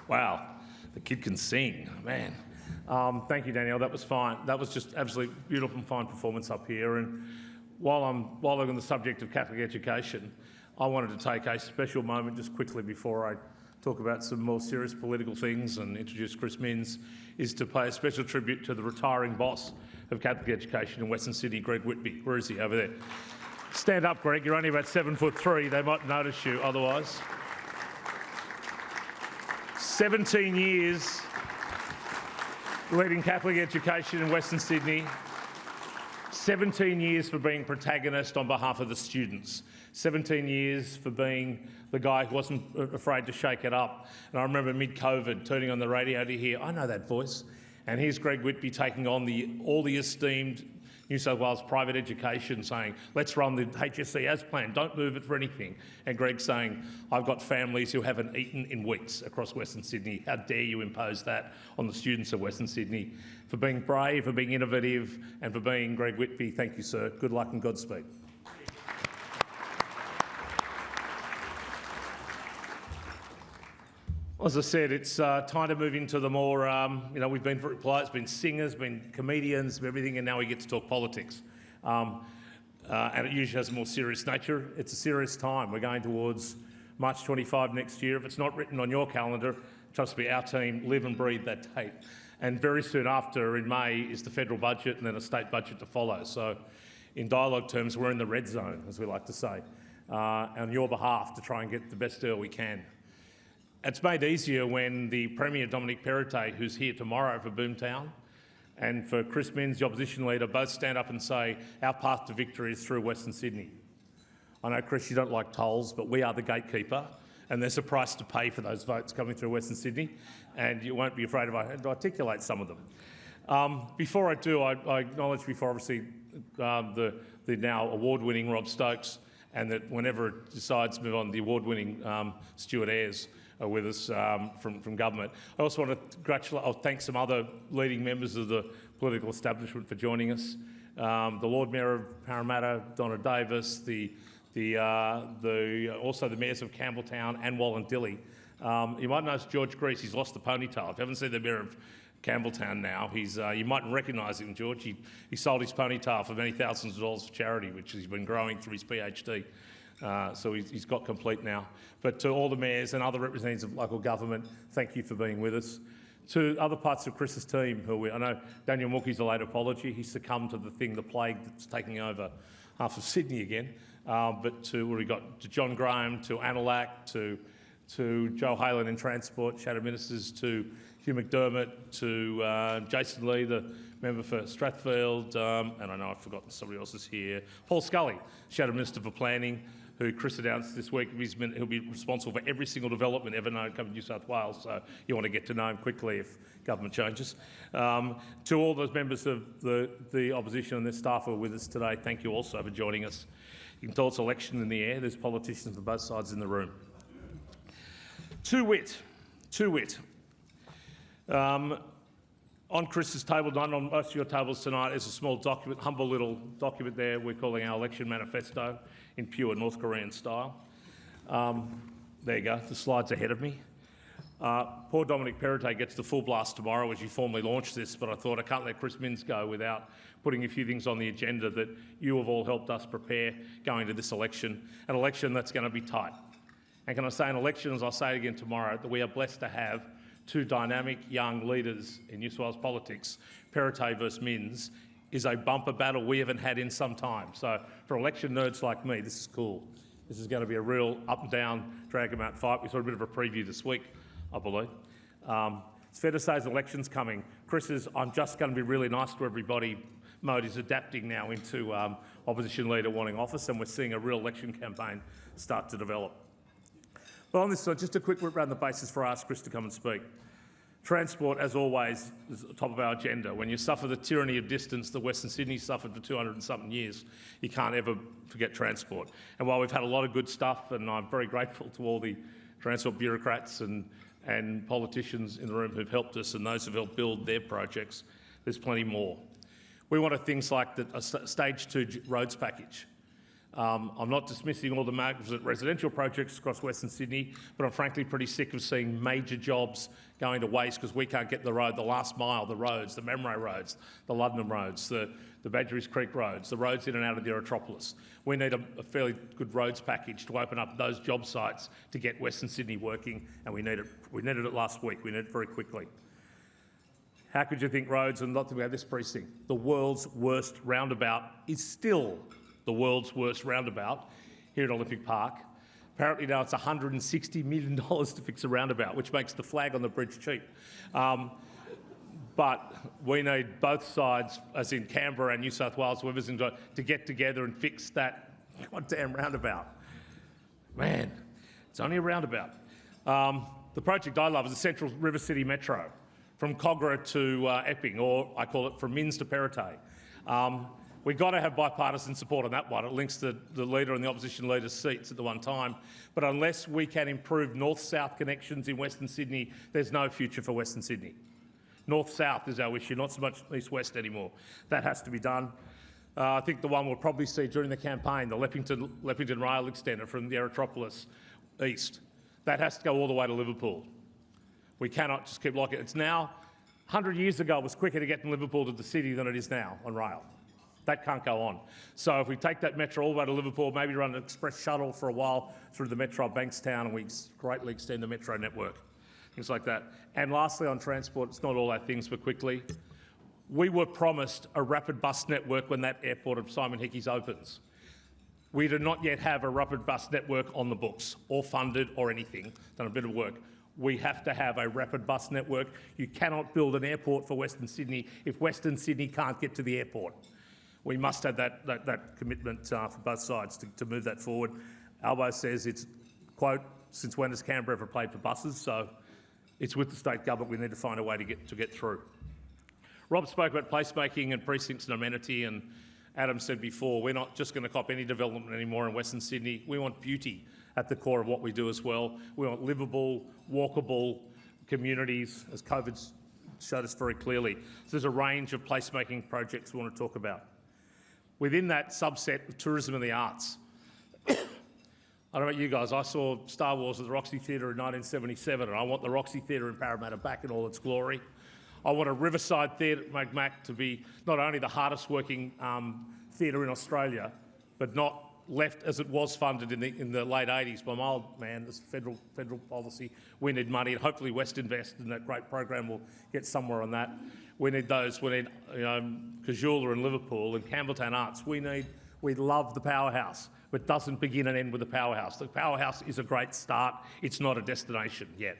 Wow, the kid can sing, man. Thank you, Danielle. That was fine. That was just absolutely beautiful and fine performance up here. And while I'm on the subject of Catholic education, I wanted to take a special moment just quickly before I talk about some more serious political things and introduce Chris Minns, is to pay a special tribute to the retiring boss of Catholic education in Western Sydney, Greg Whitby. Where is he? Over there. Stand up, Greg. You're only about 7'3". They might notice you otherwise. 17 years leading Catholic education in Western Sydney. 17 years for being protagonist on behalf of the students. 17 years for being the guy who wasn't afraid to shake it up. And I remember mid-COVID turning on the radio to hear, I know that voice. And here's Greg Whitby taking on all the esteemed New South Wales private education, saying, let's run the HSC as planned, don't move it for anything. And Greg saying, I've got families who haven't eaten in weeks across Western Sydney. How dare you impose that on the students of Western Sydney? For being brave, for being innovative, and for being Greg Whitby, thank you, sir. Good luck and Godspeed. As I said, it's time to move into the more, we've been very polite, it's been singers, been comedians, everything, and now we get to talk politics. And it usually has a more serious nature. It's a serious time. We're going towards March 25 next year. If it's not written on your calendar, trust me, our team live and breathe that date. And very soon after, in May, is the federal budget and then a state budget to follow. So in dialogue terms, we're in the red zone, as we like to say, on your behalf to try and get the best deal we can. It's made easier when the Premier, Dominic Perrottet, who's here tomorrow for Boomtown, and for Chris Minns, the opposition leader, both stand up and say, our path to victory is through Western Sydney. I know, Chris, you don't like tolls, but we are the gatekeeper, and there's a price to pay for those votes coming through Western Sydney, and you won't be afraid if I articulate some of them. Before I do, I acknowledge before, obviously, the now award-winning Rob Stokes, and that whenever it decides to move on, the award-winning Stuart Ayres are with us from government. I also want to thank some other leading members of the political establishment for joining us. The Lord Mayor of Parramatta, Donna Davis, also the mayors of Campbelltown and Wallandilly. You might notice George Grease, he's lost the ponytail. If you haven't seen the mayor of Campbelltown now, you mightn't recognise him, George. He sold his ponytail for many thousands of dollars for charity, which he's been growing through his PhD. So he's got complete now. But to all the mayors and other representatives of local government, thank you for being with us. To other parts of Chris's team, I know Daniel Mookie's a late apology. He succumbed to the plague that's taking over half of Sydney again. But we got to John Graham, to Analac, to Joe Halen in Transport, Shadow Ministers, to Hugh McDermott, to Jason Lee, the member for Strathfield, and I know I've forgotten somebody else is here. Paul Scully, Shadow Minister for Planning, who Chris announced this week he'll be responsible for every single development ever known to New South Wales, so you want to get to know him quickly if government changes. To all those members of the opposition and their staff who are with us today, thank you also for joining us. You can tell it's election in the air. There's politicians on both sides in the room. To wit. On Chris's table, not on most of your tables tonight, is a small document, humble little document there we're calling our election manifesto in pure North Korean style. There you go, the slide's ahead of me. Poor Dominic Perrottet gets the full blast tomorrow as you formally launch this, but I thought I can't let Chris Minns go without putting a few things on the agenda that you have all helped us prepare going to this election, an election that's going to be tight. And can I say an election, as I'll say it again tomorrow, that we are blessed to have two dynamic young leaders in New South Wales politics. Perrottet versus Minns is a bumper battle we haven't had in some time. So for election nerds like me, this is cool. This is going to be a real up and down, drag them out fight. We saw a bit of a preview this week, I believe. It's fair to say as election's coming, Chris's I'm just going to be really nice to everybody mode is adapting now into opposition leader wanting office, and we're seeing a real election campaign start to develop. But on this, just a quick whip around the basis for ask Chris to come and speak. Transport, as always, is at the top of our agenda. When you suffer the tyranny of distance that Western Sydney suffered for 200 and something years, you can't ever forget transport. And while we've had a lot of good stuff, and I'm very grateful to all the transport bureaucrats and politicians in the room who've helped us and those who've helped build their projects, there's plenty more. We wanted things like a stage 2 roads package. I'm not dismissing all the magnificent residential projects across Western Sydney, but I'm frankly pretty sick of seeing major jobs going to waste because we can't get the road, the last mile, the roads, the Memray roads, the Luddenham roads, the Badgerys Creek roads, the roads in and out of the Aerotropolis. We need a fairly good roads package to open up those job sites to get Western Sydney working, and we needed it last week. We need it very quickly. How could you think roads and not think about this precinct? The world's worst roundabout is still the world's worst roundabout here at Olympic Park. Apparently now it's $160 million to fix a roundabout, which makes the flag on the bridge cheap. But we need both sides, as in Canberra and New South Wales, to get together and fix that goddamn roundabout. Man, it's only a roundabout. The project I love is the Central River City Metro, from Cogra to Epping, or I call it from Minns to Perrottet. We've got to have bipartisan support on that one. It links the leader and the opposition leader's seats at the one time. But unless we can improve north-south connections in Western Sydney, there's no future for Western Sydney. North-south is our issue, not so much east-west anymore. That has to be done. I think the one we'll probably see during the campaign, the Leppington Rail Extender from the Aerotropolis east, that has to go all the way to Liverpool. We cannot just keep locking it. It's now, 100 years ago, it was quicker to get from Liverpool to the city than it is now on rail. That can't go on. So if we take that metro all the way to Liverpool, maybe run an express shuttle for a while through the metro of Bankstown, and we greatly extend the metro network, things like that. And lastly, on transport, it's not all our things, but quickly, we were promised a rapid bus network when that airport of Simon Hickey's opens. We do not yet have a rapid bus network on the books, or funded, or anything. Done a bit of work. We have to have a rapid bus network. You cannot build an airport for Western Sydney if Western Sydney can't get to the airport. We must have that commitment for both sides to move that forward. Albo says it's, quote, since when has Canberra ever paid for buses? So it's with the state government. We need to find a way to get through. Rob spoke about placemaking and precincts and amenity, and Adam said before, we're not just going to cop any development anymore in Western Sydney. We want beauty at the core of what we do as well. We want livable, walkable communities, as COVID showed us very clearly. So there's a range of placemaking projects we want to talk about. Within that subset of tourism and the arts, I don't know about you guys, I saw Star Wars at the Roxy Theatre in 1977, and I want the Roxy Theatre in Parramatta back in all its glory. I want a Riverside Theatre at Macmac to be not only the hardest working theatre in Australia, but not left as it was funded in the late 80s by my old man. This federal policy. We need money, and hopefully Westinvest and that great program will get somewhere on that. We need those. We need Kajula and Liverpool and Campbelltown Arts. We love the powerhouse, but it doesn't begin and end with the powerhouse. The powerhouse is a great start. It's not a destination yet.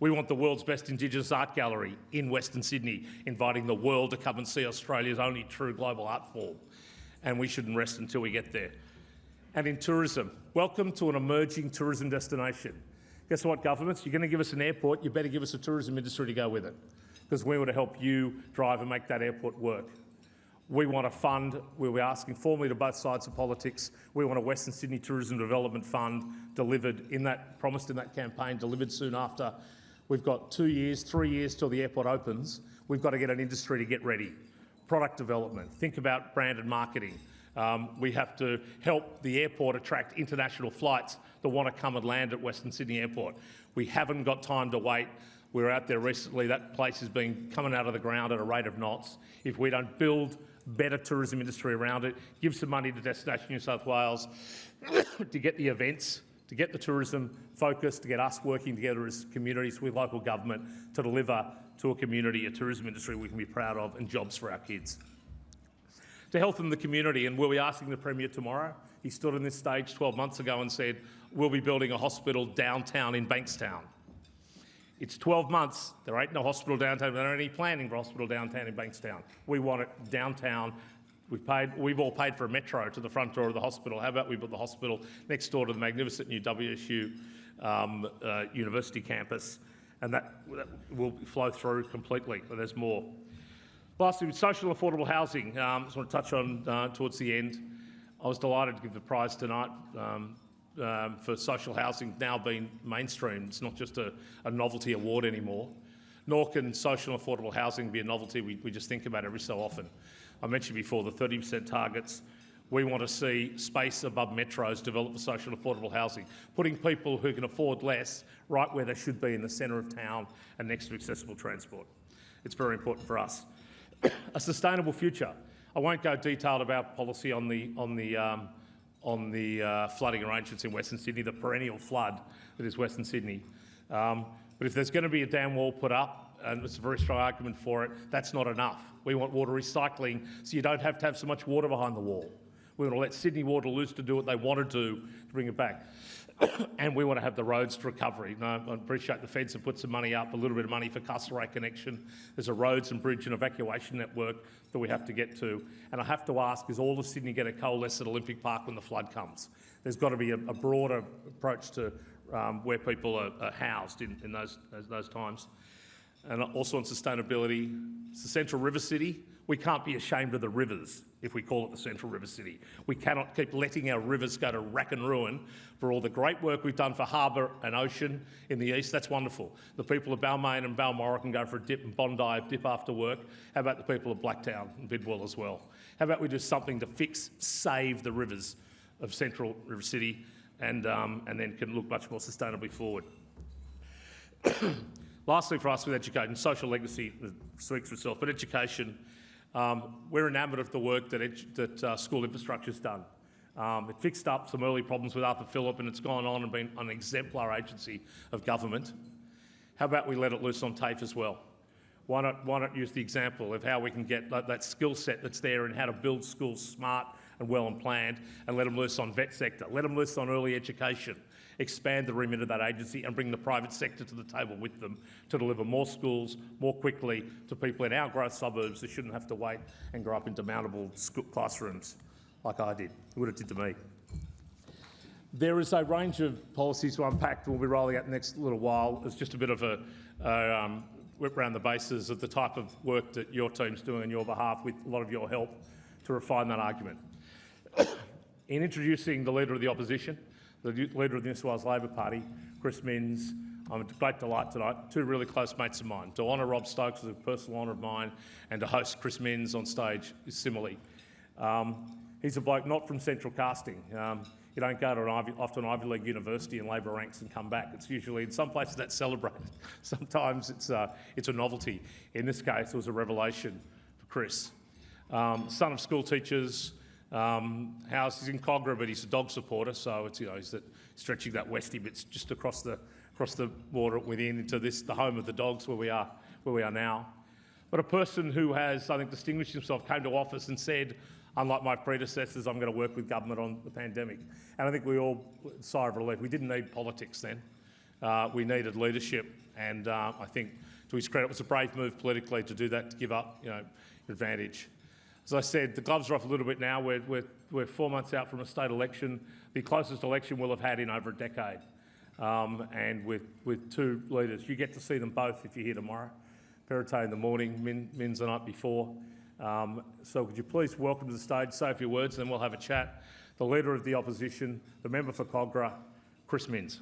We want the world's best Indigenous art gallery in Western Sydney, inviting the world to come and see Australia's only true global art form. And we shouldn't rest until we get there. And in tourism, welcome to an emerging tourism destination. Guess what, governments? You're going to give us an airport, you better give us a tourism industry to go with it, because we want to help you drive and make that airport work. We want a fund, we'll be asking formally to both sides of politics, we want a Western Sydney Tourism Development Fund delivered in that, promised in that campaign, delivered soon after. We've got 2 years, 3 years till the airport opens. We've got to get an industry to get ready. Product development, think about brand and marketing. We have to help the airport attract international flights that want to come and land at Western Sydney Airport. We haven't got time to wait. We were out there recently. That place has been coming out of the ground at a rate of knots. If we don't build better tourism industry around it, give some money to Destination New South Wales to get the events, to get the tourism focus, to get us working together as communities with local government to deliver to a community, a tourism industry we can be proud of, and jobs for our kids. To health in the community, and we'll be asking the Premier tomorrow. He stood on this stage 12 months ago and said, we'll be building a hospital downtown in Bankstown. It's 12 months, there ain't no hospital downtown, there ain't any planning for a hospital downtown in Bankstown. We want it downtown. We've all paid for a metro to the front door of the hospital. How about we put the hospital next door to the magnificent new WSU university campus, and that will flow through completely, but there's more. Lastly, with social affordable housing, I just want to touch on towards the end. I was delighted to give the prize tonight for social housing now being mainstream. It's not just a novelty award anymore, nor can social affordable housing be a novelty we just think about every so often. I mentioned before the 30% targets. We want to see space above metros developed for social and affordable housing, putting people who can afford less right where they should be in the centre of town and next to accessible transport. It's very important for us. A sustainable future. I won't go detailed about policy on the flooding arrangements in Western Sydney, the perennial flood that is Western Sydney. But if there's going to be a dam wall put up, and it's a very strong argument for it, that's not enough. We want water recycling so you don't have to have so much water behind the wall. We want to let Sydney Water loose to do what they want to do to bring it back. And we want to have the roads to recovery. Now, I appreciate the feds have put some money up, a little bit of money for Castlereagh connection. There's a roads and bridge and evacuation network that we have to get to. And I have to ask, is all of Sydney going to coalesce at Olympic Park when the flood comes? There's got to be a broader approach to where people are housed in those times. And also on sustainability, it's the Central River City. We can't be ashamed of the rivers if we call it the Central River City. We cannot keep letting our rivers go to rack and ruin for all the great work we've done for harbour and ocean in the east. That's wonderful. The people of Balmain and Balmoral can go for a dip and Bondi dip after work. How about the people of Blacktown and Bidwell as well? How about we do something to save the rivers of Central River City and then can look much more sustainably forward. Lastly, for us with education, social legacy speaks for itself, but education, we're enamoured of the work that school infrastructure's done. It fixed up some early problems with Arthur Phillip, and it's gone on and been an exemplar agency of government. How about we let it loose on TAFE as well? Why not use the example of how we can get that skill set that's there and how to build schools smart and well and planned, and let them loose on vet sector, let them loose on early education, expand the remit of that agency and bring the private sector to the table with them to deliver more schools more quickly to people in our growth suburbs who shouldn't have to wait and grow up into mountable classrooms like I did, what it did to me. There is a range of policies to unpack that we'll be rolling out the next little while. It's just a bit of a whip around the bases of the type of work that your team's doing on your behalf with a lot of your help to refine that argument. In introducing the Leader of the Opposition, the Leader of the New South Wales Labor Party, Chris Minns, I'm a great delight tonight, two really close mates of mine. To honour Rob Stokes is a personal honour of mine, and to host Chris Minns on stage is similarly. He's a bloke not from Central Casting. You don't go to off to an Ivy League university in Labor ranks and come back. It's usually, in some places, that's celebrated. Sometimes it's a novelty. In this case, it was a revelation for Chris. Son of school teachers, house is in Cogra, but he's a dog supporter, so it's, he's stretching that westie bits just across the water within into the home of the dogs where we are now. But a person who has, I think, distinguished himself, came to office and said, unlike my predecessors, I'm going to work with government on the pandemic. And I think we all sigh of relief. We didn't need politics then. We needed leadership, and I think, to his credit, it was a brave move politically to do that, to give up, advantage. As I said, the gloves are off a little bit now. We're 4 months out from a state election, the closest election we'll have had in over a decade, and with two leaders. You get to see them both if you're here tomorrow. Perrottet in the morning, Minns the night before. So could you please welcome to the stage, say a few words, and then we'll have a chat. The Leader of the Opposition, the member for Cogra, Chris Minns.